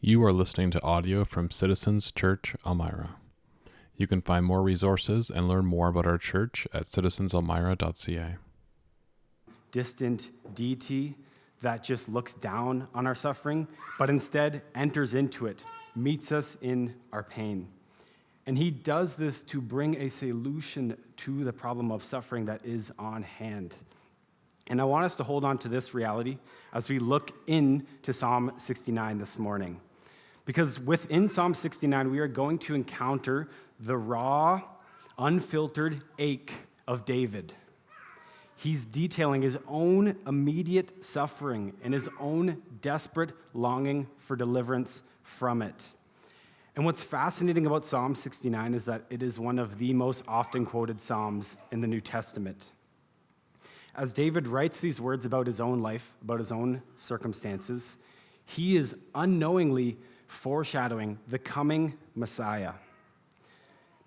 You are listening to audio from Citizens Church Elmira. You can find more resources and learn more about our church at citizenselmira.ca. Distant deity that just looks down on our suffering, but instead enters into it, meets us in our pain. And he does this to bring a solution to the problem of suffering that is on hand. And I want us to hold on to this reality as we look into Psalm 69 this morning. Because within Psalm 69, we are going to encounter the raw, unfiltered ache of David. He's detailing his own immediate suffering and his own desperate longing for deliverance from it. And what's fascinating about Psalm 69 is that it is one of the most often quoted Psalms in the New Testament. As David writes these words about his own life, about his own circumstances, he is unknowingly foreshadowing the coming Messiah.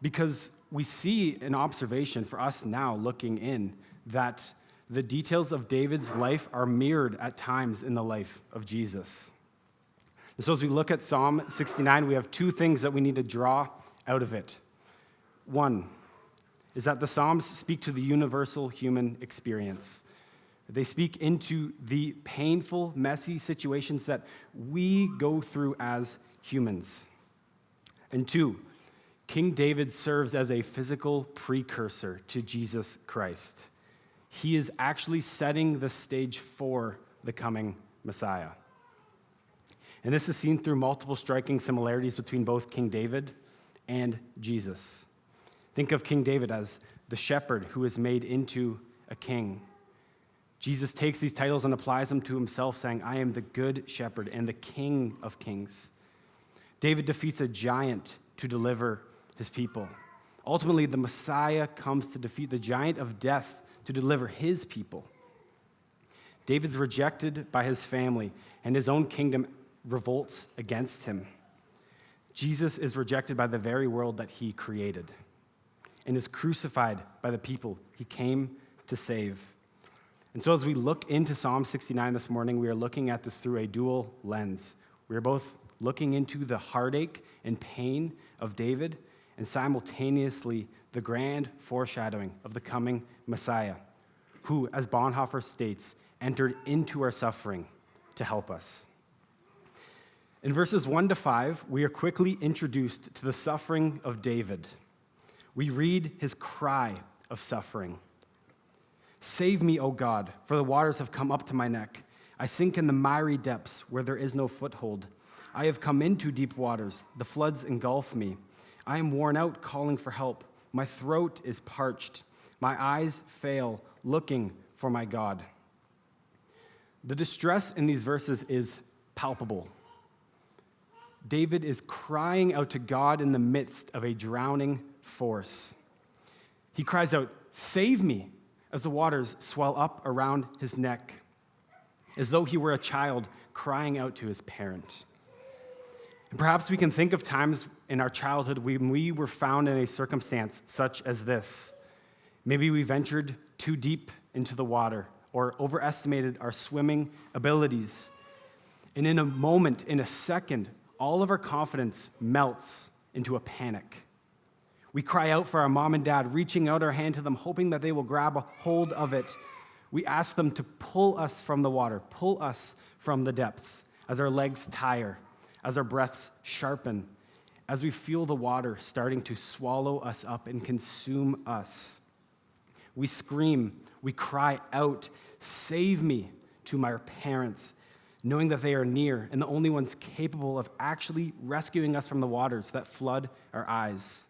Because we see an observation for us now looking in that the details of David's life are mirrored at times in the life of Jesus. And so as we look at Psalm 69, we have two things that we need to draw out of it. One is that the Psalms speak to the universal human experience. They speak into the painful, messy situations that we go through as humans. And two, King David serves as a physical precursor to Jesus Christ. He is actually setting the stage for the coming Messiah. And this is seen through multiple striking similarities between both King David and Jesus. Think of King David as the shepherd who is made into a king. Jesus takes these titles and applies them to himself, saying, I am the good shepherd and the king of kings. David defeats a giant to deliver his people. Ultimately, the Messiah comes to defeat the giant of death to deliver his people. David's rejected by his family, and his own kingdom revolts against him. Jesus is rejected by the very world that he created and is crucified by the people he came to save. And so as we look into Psalm 69 this morning, we are looking at this through a dual lens. We are both looking into the heartache and pain of David and simultaneously the grand foreshadowing of the coming Messiah, who, as Bonhoeffer states, entered into our suffering to help us. In verses 1 to 5, we are quickly introduced to the suffering of David. We read his cry of suffering. Save me, O God, for the waters have come up to my neck. I sink in the miry depths where there is no foothold. I have come into deep waters. The floods engulf me. I am worn out calling for help. My throat is parched. My eyes fail, looking for my God. The distress in these verses is palpable. David is crying out to God in the midst of a drowning force. He cries out, "Save me," as the waters swell up around his neck, as though he were a child crying out to his parent. And perhaps we can think of times in our childhood when we were found in a circumstance such as this. Maybe we ventured too deep into the water or overestimated our swimming abilities. And in a moment, in a second, all of our confidence melts into a panic. We cry out for our mom and dad, reaching out our hand to them, hoping that they will grab a hold of it. We ask them to pull us from the water, pull us from the depths, as our legs tire, as our breaths sharpen, as we feel the water starting to swallow us up and consume us. We scream, we cry out, "Save me," to my parents, knowing that they are near and the only ones capable of actually rescuing us from the waters that flood our eyes.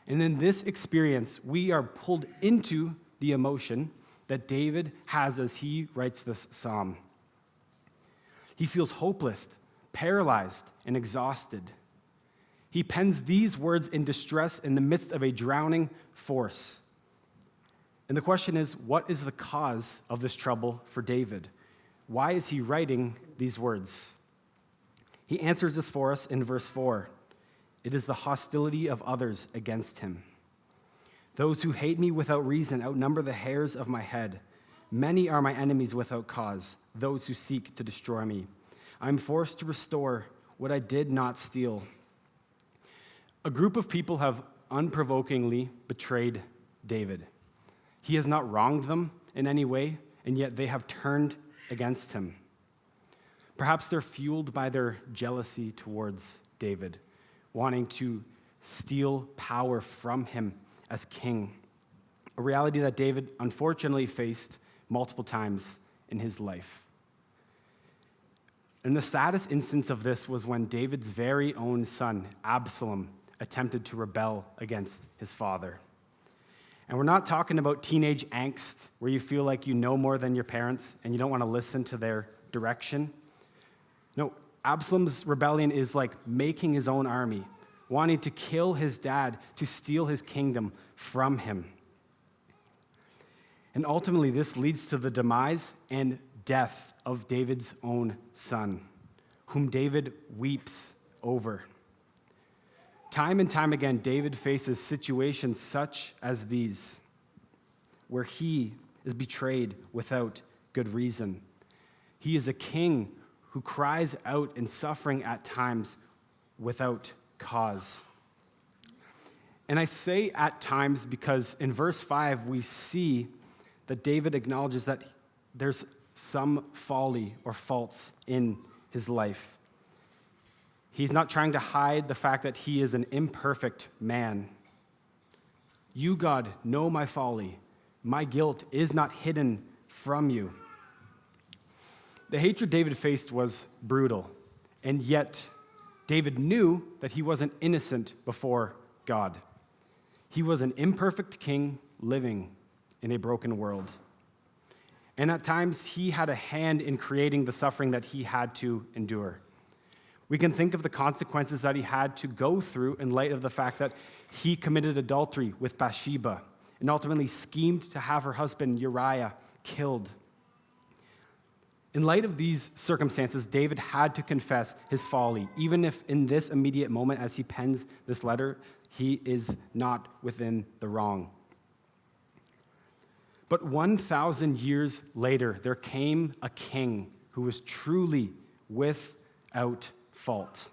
And in this experience, we are pulled into the emotion that David has as he writes this psalm. He feels hopeless, paralyzed, and exhausted. He pens these words in distress in the midst of a drowning force. And the question is, what is the cause of this trouble for David? Why is he writing these words? He answers this for us in verse 4. It is the hostility of others against him. Those who hate me without reason outnumber the hairs of my head. Many are my enemies without cause, those who seek to destroy me. I am forced to restore what I did not steal. A group of people have unprovokingly betrayed David. He has not wronged them in any way, and yet they have turned against him. Perhaps they're fueled by their jealousy towards David, wanting to steal power from him as king, a reality that David unfortunately faced multiple times in his life. And the saddest instance of this was when David's very own son, Absalom, attempted to rebel against his father. And we're not talking about teenage angst where you feel like you know more than your parents and you don't want to listen to their direction. No, Absalom's rebellion is like making his own army, wanting to kill his dad to steal his kingdom from him. And ultimately, this leads to the demise and death of David's own son, whom David weeps over. Time and time again, David faces situations such as these, where he is betrayed without good reason. He is a king who cries out in suffering at times without cause. And I say at times because in verse 5, we see that David acknowledges that there's some folly or faults in his life. He's not trying to hide the fact that he is an imperfect man. You, God, know my folly. My guilt is not hidden from you. The hatred David faced was brutal, and yet David knew that he wasn't innocent before God. He was an imperfect king living in a broken world. And at times, he had a hand in creating the suffering that he had to endure. We can think of the consequences that he had to go through in light of the fact that he committed adultery with Bathsheba and ultimately schemed to have her husband Uriah killed. In light of these circumstances, David had to confess his folly, even if in this immediate moment as he pens this letter, he is not within the wrong. But 1,000 years later, there came a king who was truly without fault.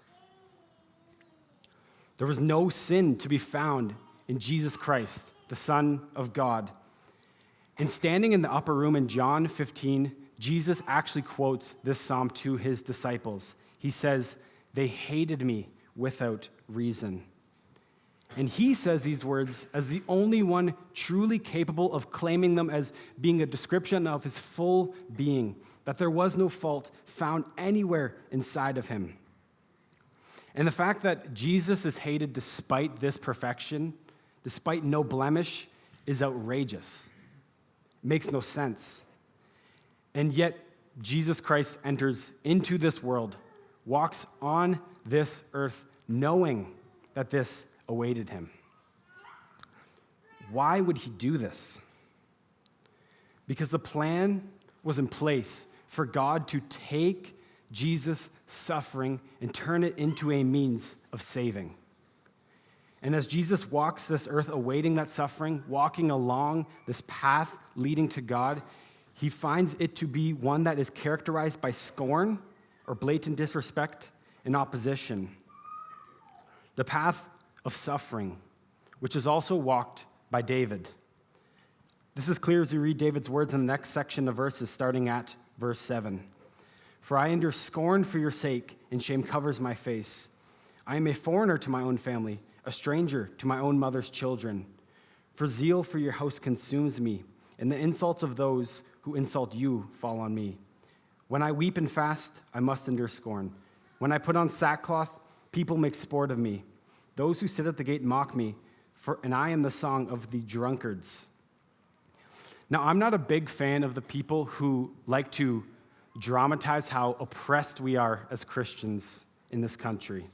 There was no sin to be found in Jesus Christ, the Son of God. And standing in the upper room in John 15, Jesus actually quotes this psalm to his disciples. He says, "They hated me without reason." And he says these words as the only one truly capable of claiming them as being a description of his full being, that there was no fault found anywhere inside of him. And the fact that Jesus is hated despite this perfection, despite no blemish, is outrageous. It makes no sense. And yet, Jesus Christ enters into this world, walks on this earth, knowing that this awaited him. Why would he do this? Because the plan was in place for God to take Jesus' suffering and turn it into a means of saving. And as Jesus walks this earth awaiting that suffering, walking along this path leading to God, he finds it to be one that is characterized by scorn or blatant disrespect and opposition. The path of suffering, which is also walked by David. This is clear as we read David's words in the next section of verses, starting at verse 7. "For I endure scorn for your sake, and shame covers my face. I am a foreigner to my own family, a stranger to my own mother's children. For zeal for your house consumes me, and the insults of those who insult you fall on me. When I weep and fast, I must endure scorn. When I put on sackcloth, people make sport of me. Those who sit at the gate mock me, and I am the song of the drunkards." Now, I'm not a big fan of the people who like to dramatize how oppressed we are as Christians in this country,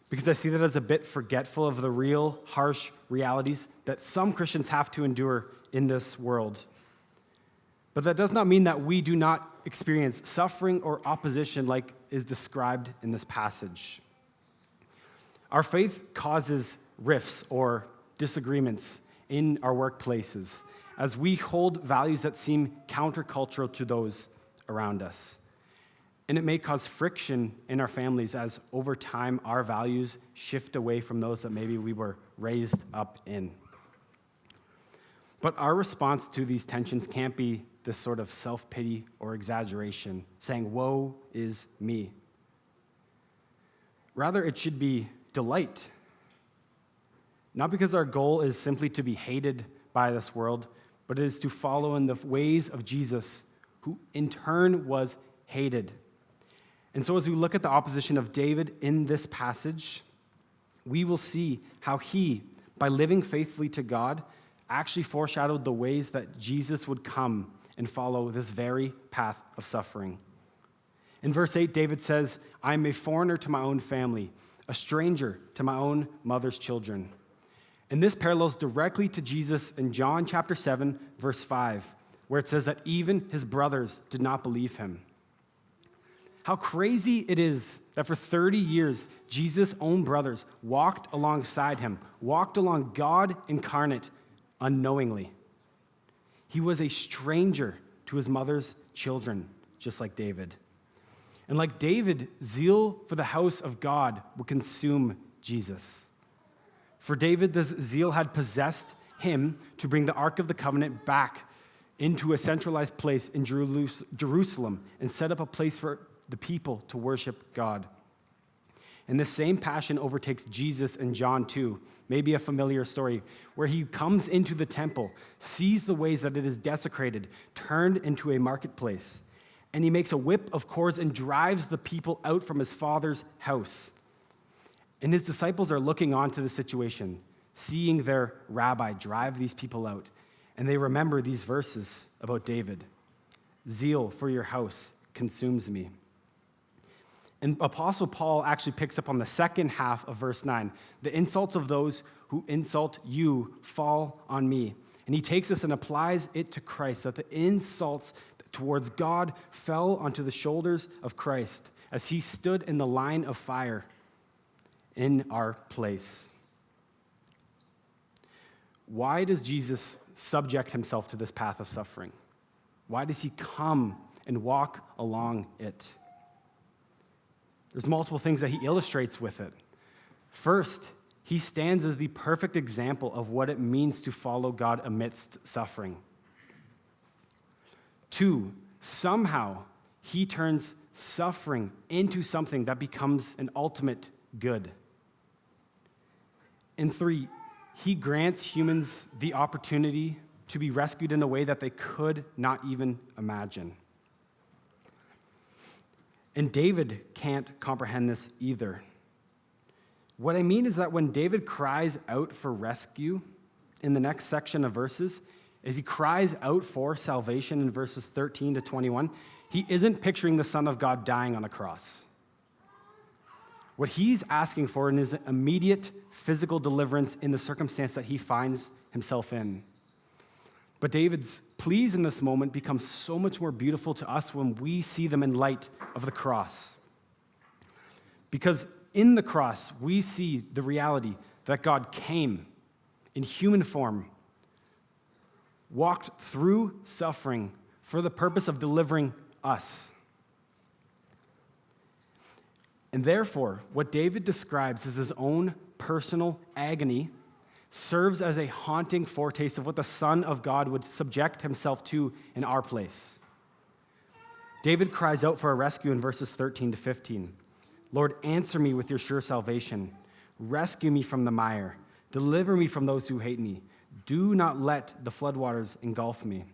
because I see that as a bit forgetful of the real, harsh realities that some Christians have to endure in this world. But that does not mean that we do not experience suffering or opposition like is described in this passage. Our faith causes rifts or disagreements in our workplaces as we hold values that seem countercultural to those around us. And it may cause friction in our families as over time our values shift away from those that maybe we were raised up in. But our response to these tensions can't be this sort of self-pity or exaggeration, saying, woe is me. Rather, it should be delight. Not because our goal is simply to be hated by this world, but it is to follow in the ways of Jesus, who in turn was hated. And so as we look at the opposition of David in this passage, we will see how he, by living faithfully to God, actually foreshadowed the ways that Jesus would come and follow this very path of suffering. In verse 8, David says, I am a foreigner to my own family, a stranger to my own mother's children. And this parallels directly to Jesus in John chapter 7, verse 5, where it says that even his brothers did not believe him. How crazy it is that for 30 years, Jesus' own brothers walked alongside him, walked along God incarnate unknowingly. He was a stranger to his mother's children, just like David. And like David, zeal for the house of God would consume Jesus. For David, this zeal had possessed him to bring the Ark of the Covenant back into a centralized place in Jerusalem and set up a place for the people to worship God. And this same passion overtakes Jesus in John 2, maybe a familiar story, where he comes into the temple, sees the ways that it is desecrated, turned into a marketplace, and he makes a whip of cords and drives the people out from his father's house. And his disciples are looking on to the situation, seeing their rabbi drive these people out, and they remember these verses about David. Zeal for your house consumes me. And Apostle Paul actually picks up on the second half of verse 9. The insults of those who insult you fall on me. And he takes this and applies it to Christ, that the insults towards God fell onto the shoulders of Christ as he stood in the line of fire in our place. Why does Jesus subject himself to this path of suffering? Why does he come and walk along it? There's multiple things that he illustrates with it. First, he stands as the perfect example of what it means to follow God amidst suffering. 2, somehow he turns suffering into something that becomes an ultimate good. And 3, he grants humans the opportunity to be rescued in a way that they could not even imagine. And David can't comprehend this either. What I mean is that when David cries out for rescue in the next section of verses, as he cries out for salvation in verses 13 to 21, he isn't picturing the Son of God dying on a cross. What he's asking for is immediate physical deliverance in the circumstance that he finds himself in. But David's pleas in this moment become so much more beautiful to us when we see them in light of the cross. Because in the cross, we see the reality that God came in human form, walked through suffering for the purpose of delivering us. And therefore, what David describes as his own personal agony serves as a haunting foretaste of what the Son of God would subject himself to in our place. David cries out for a rescue in verses 13 to 15. Lord, answer me with your sure salvation. Rescue me from the mire. Deliver me from those who hate me. Do not let the floodwaters engulf me.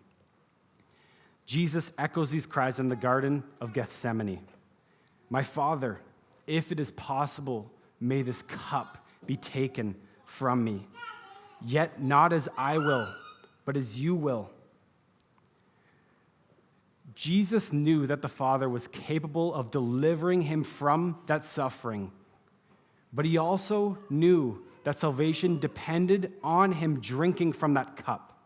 Jesus echoes these cries in the Garden of Gethsemane. My Father, if it is possible, may this cup be taken from me. Yet not as I will, but as you will. Jesus knew that the Father was capable of delivering him from that suffering, but he also knew that salvation depended on him drinking from that cup.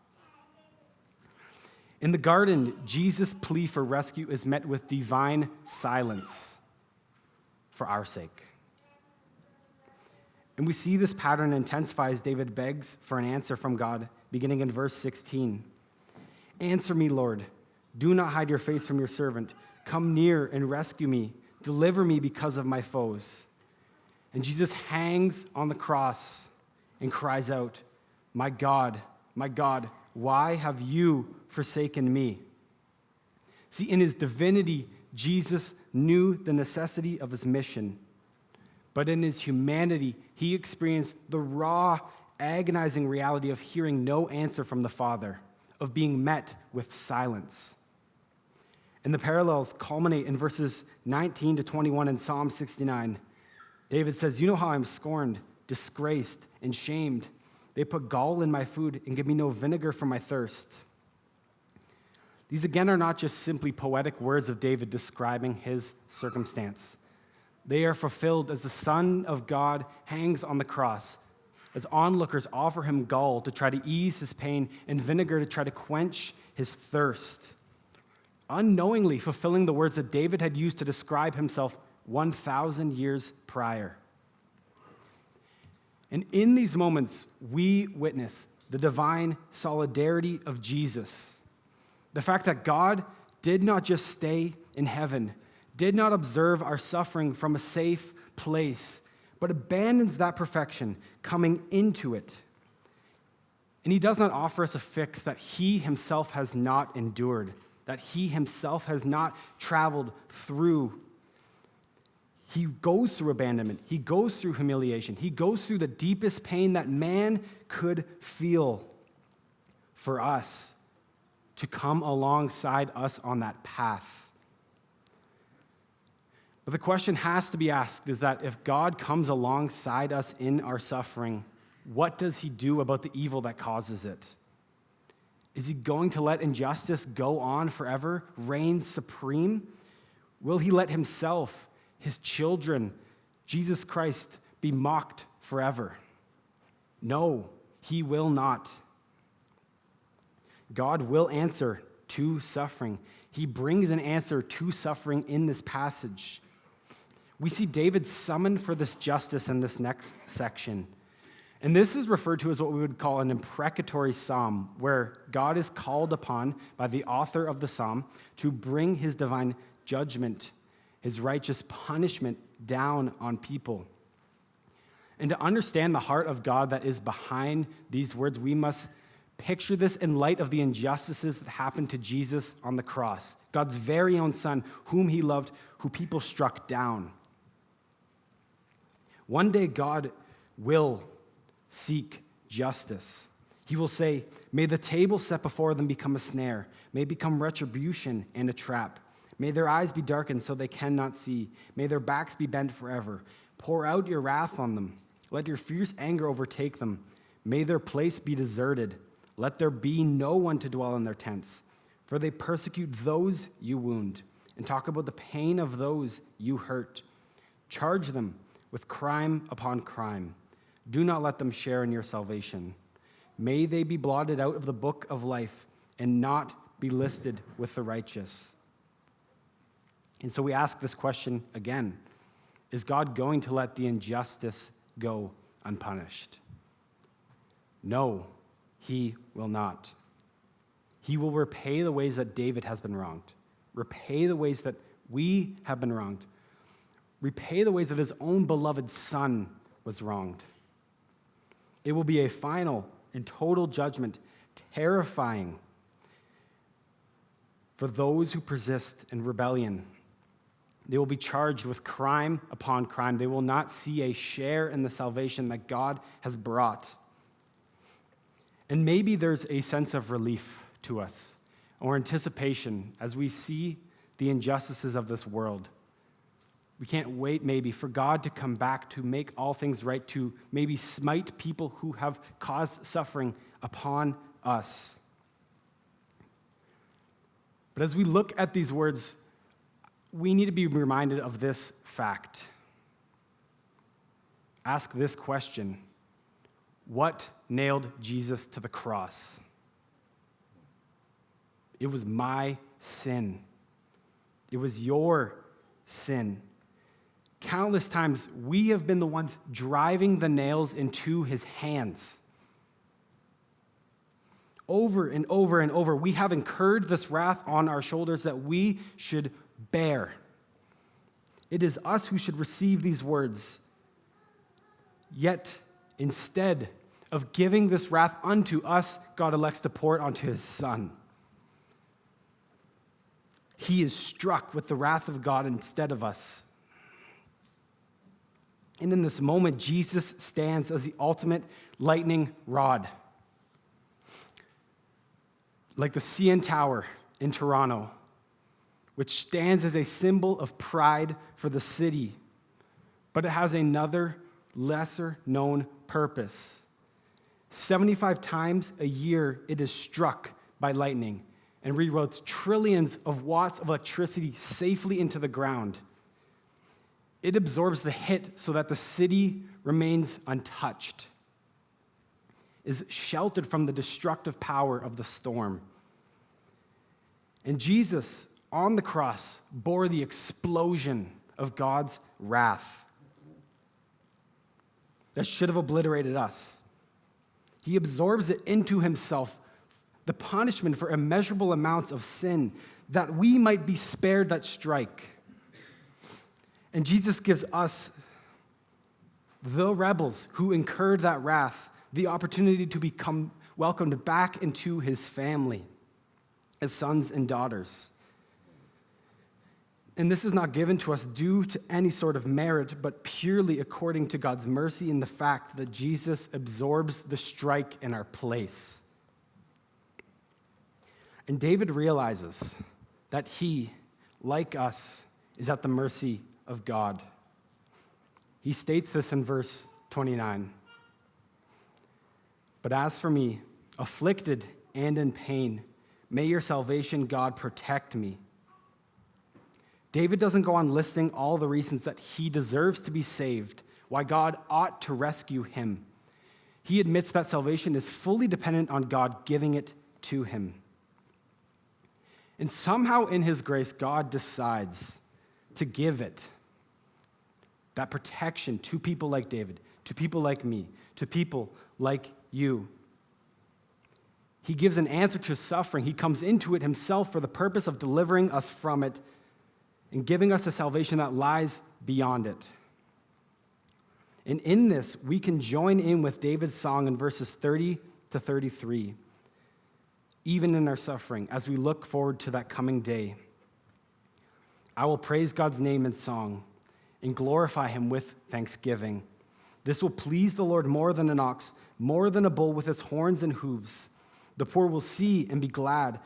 In the garden, Jesus' plea for rescue is met with divine silence for our sake. And we see this pattern intensify as David begs for an answer from God, beginning in verse 16. Answer me, Lord. Do not hide your face from your servant. Come near and rescue me. Deliver me because of my foes." And Jesus hangs on the cross and cries out, my God, why have you forsaken me?" See, in his divinity, Jesus knew the necessity of his mission. But in his humanity, he experienced the raw, agonizing reality of hearing no answer from the Father, of being met with silence. And the parallels culminate in verses 19 to 21 in Psalm 69. David says, "You know how I'm scorned, disgraced, and shamed. They put gall in my food and give me no vinegar for my thirst." These again are not just simply poetic words of David describing his circumstance. They are fulfilled as the Son of God hangs on the cross, as onlookers offer him gall to try to ease his pain and vinegar to try to quench his thirst, unknowingly fulfilling the words that David had used to describe himself 1,000 years prior. And in these moments, we witness the divine solidarity of Jesus. The fact that God did not just stay in heaven, did not observe our suffering from a safe place, but abandons that perfection, coming into it. And he does not offer us a fix that he himself has not endured, that he himself has not traveled through. He goes through abandonment. He goes through humiliation. He goes through the deepest pain that man could feel for us to come alongside us on that path. But the question has to be asked is that if God comes alongside us in our suffering, what does he do about the evil that causes it? Is he going to let injustice go on forever, reign supreme? Will he let himself, his children, Jesus Christ, be mocked forever? No, he will not. God will answer to suffering. He brings an answer to suffering in this passage. We see David summoned for this justice in this next section. And this is referred to as what we would call an imprecatory psalm, where God is called upon by the author of the psalm to bring his divine judgment, his righteous punishment down on people. And to understand the heart of God that is behind these words, we must picture this in light of the injustices that happened to Jesus on the cross, God's very own Son, whom he loved, who people struck down. One day, God will seek justice. He will say, "May the table set before them become a snare, may become retribution and a trap. May their eyes be darkened so they cannot see. May their backs be bent forever. Pour out your wrath on them. Let your fierce anger overtake them. May their place be deserted. Let there be no one to dwell in their tents. For they persecute those you wound and talk about the pain of those you hurt. Charge them with crime upon crime. Do not let them share in your salvation. May they be blotted out of the book of life and not be listed with the righteous." And so we ask this question again. Is God going to let the injustice go unpunished? No, he will not. He will repay the ways that David has been wronged, repay the ways that we have been wronged, repay the ways that his own beloved Son was wronged. It will be a final and total judgment, terrifying for those who persist in rebellion. They will be charged with crime upon crime. They will not see a share in the salvation that God has brought. And maybe there's a sense of relief to us or anticipation as we see the injustices of this world. We can't wait, maybe, for God to come back to make all things right, to maybe smite people who have caused suffering upon us. But as we look at these words, we need to be reminded of this fact. Ask this question: what nailed Jesus to the cross? It was my sin. It was your sin. Countless times, we have been the ones driving the nails into his hands. Over and over and over, we have incurred this wrath on our shoulders that we should bear. It is us who should receive these words. Yet, instead of giving this wrath unto us, God elects to pour it onto his Son. He is struck with the wrath of God instead of us. And in this moment, Jesus stands as the ultimate lightning rod. Like the CN Tower in Toronto, which stands as a symbol of pride for the city, but it has another lesser-known purpose. 75 times a year, it is struck by lightning and reroutes trillions of watts of electricity safely into the ground. It absorbs the hit so that the city remains untouched, is sheltered from the destructive power of the storm. And Jesus, on the cross, bore the explosion of God's wrath that should have obliterated us. He absorbs it into himself, the punishment for immeasurable amounts of sin, that we might be spared that strike. And Jesus gives us, the rebels who incurred that wrath, the opportunity to become welcomed back into his family as sons and daughters. And this is not given to us due to any sort of merit, but purely according to God's mercy in the fact that Jesus absorbs the strike in our place. And David realizes that he, like us, is at the mercy of God. He states this in verse 29. But as for me, afflicted and in pain, may your salvation, God, protect me. David doesn't go on listing all the reasons that he deserves to be saved, why God ought to rescue him. He admits that salvation is fully dependent on God giving it to him. And somehow in his grace, God decides to give it, that protection, to people like David, to people like me, to people like you. He gives an answer to suffering. He comes into it himself for the purpose of delivering us from it and giving us a salvation that lies beyond it. And in this, we can join in with David's song in verses 30 to 33, even in our suffering, as we look forward to that coming day. I will praise God's name in song and glorify him with thanksgiving. This will please the Lord more than an ox, more than a bull with its horns and hooves. The poor will see and be glad.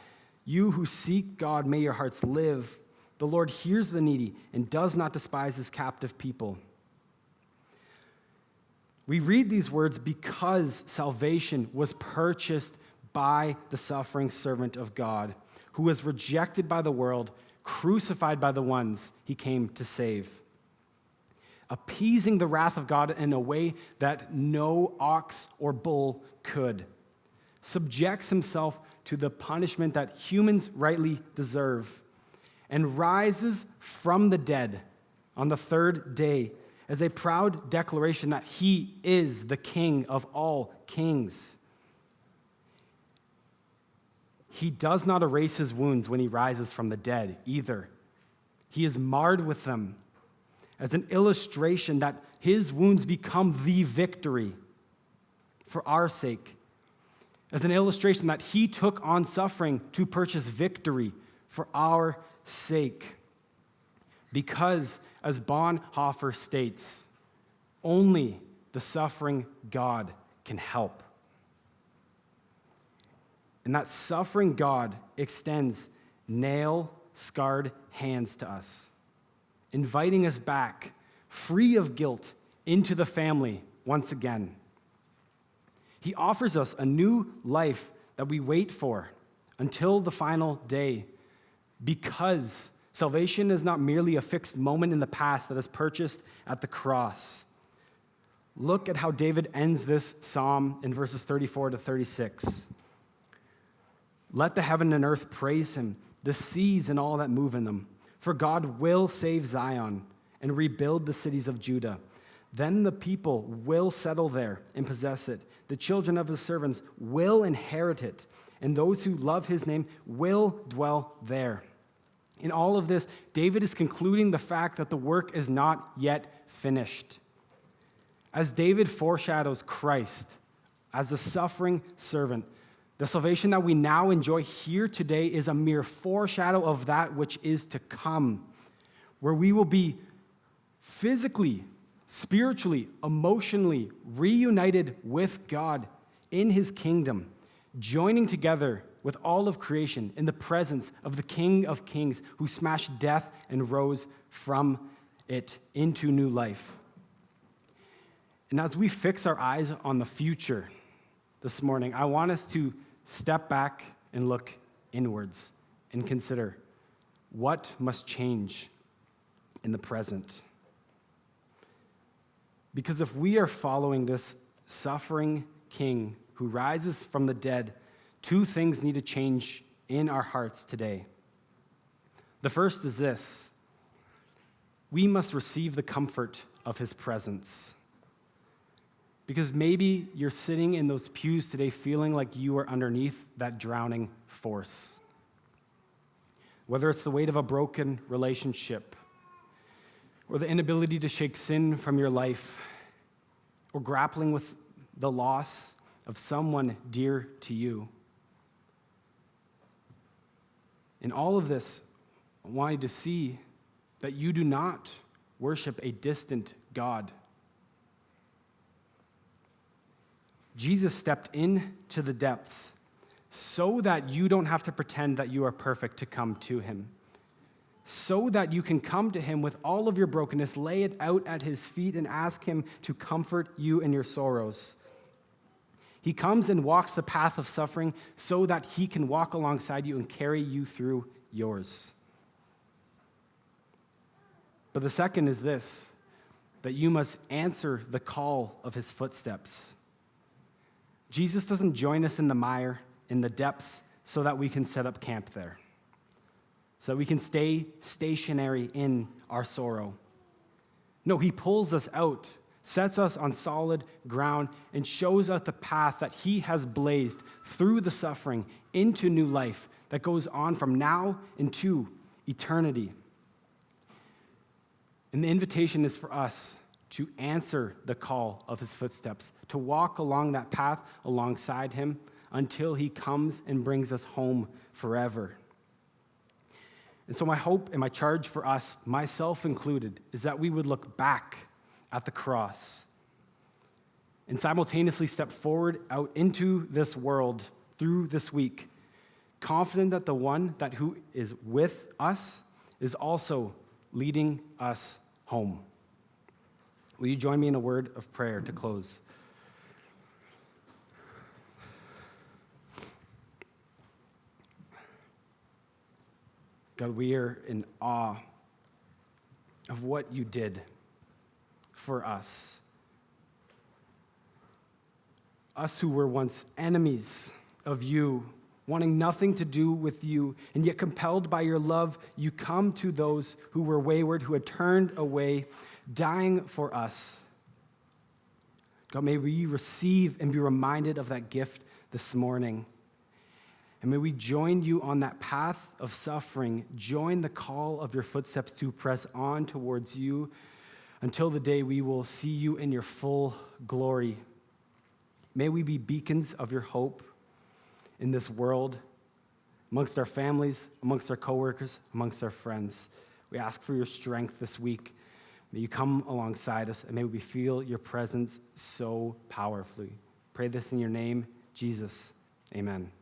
You who seek God, may your hearts live. The Lord hears the needy and does not despise his captive people. We read these words because salvation was purchased by the suffering servant of God, who was rejected by the world, crucified by the ones he came to save, appeasing the wrath of God in a way that no ox or bull could, subjects himself to the punishment that humans rightly deserve, and rises from the dead on the third day as a proud declaration that he is the King of all kings. He does not erase his wounds when he rises from the dead either. He is marred with them as an illustration that his wounds become the victory for our sake, as an illustration that he took on suffering to purchase victory for our sake. Because, as Bonhoeffer states, only the suffering God can help. And that suffering God extends nail-scarred hands to us, inviting us back, free of guilt, into the family once again. He offers us a new life that we wait for until the final day, because salvation is not merely a fixed moment in the past that is purchased at the cross. Look at how David ends this psalm in verses 34 to 36. Let the heaven and earth praise him, the seas and all that move in them. For God will save Zion and rebuild the cities of Judah. Then the people will settle there and possess it. The children of his servants will inherit it, and those who love his name will dwell there. In all of this, David is concluding the fact that the work is not yet finished. As David foreshadows Christ as the suffering servant, the salvation that we now enjoy here today is a mere foreshadow of that which is to come, where we will be physically, spiritually, emotionally reunited with God in his kingdom, joining together with all of creation in the presence of the King of Kings who smashed death and rose from it into new life. And as we fix our eyes on the future this morning, I want us to step back and look inwards and consider what must change in the present. Because if we are following this suffering King who rises from the dead, two things need to change in our hearts today. The first is this: we must receive the comfort of his presence. Because maybe you're sitting in those pews today feeling like you are underneath that drowning force. Whether it's the weight of a broken relationship, or the inability to shake sin from your life, or grappling with the loss of someone dear to you. In all of this, I want you to see that you do not worship a distant God. Jesus stepped into the depths so that you don't have to pretend that you are perfect to come to him, so that you can come to him with all of your brokenness, lay it out at his feet, and ask him to comfort you in your sorrows. He comes and walks the path of suffering so that he can walk alongside you and carry you through yours. But the second is this: that you must answer the call of his footsteps. Jesus doesn't join us in the mire, in the depths, so that we can set up camp there, so that we can stay stationary in our sorrow. No, he pulls us out, sets us on solid ground, and shows us the path that he has blazed through the suffering into new life that goes on from now into eternity. And the invitation is for us to answer the call of his footsteps, to walk along that path alongside him until he comes and brings us home forever. And so my hope and my charge for us, myself included, is that we would look back at the cross and simultaneously step forward out into this world through this week, confident that the one who is with us is also leading us home. Will you join me in a word of prayer to close? God, we are in awe of what you did for us. Us who were once enemies of you, wanting nothing to do with you, and yet compelled by your love, you come to those who were wayward, who had turned away, dying for us. God, may we receive and be reminded of that gift this morning. And may we join you on that path of suffering, join the call of your footsteps to press on towards you until the day we will see you in your full glory. May we be beacons of your hope in this world, amongst our families, amongst our coworkers, amongst our friends. We ask for your strength this week. May you come alongside us, and may we feel your presence so powerfully. Pray this in your name, Jesus. Amen.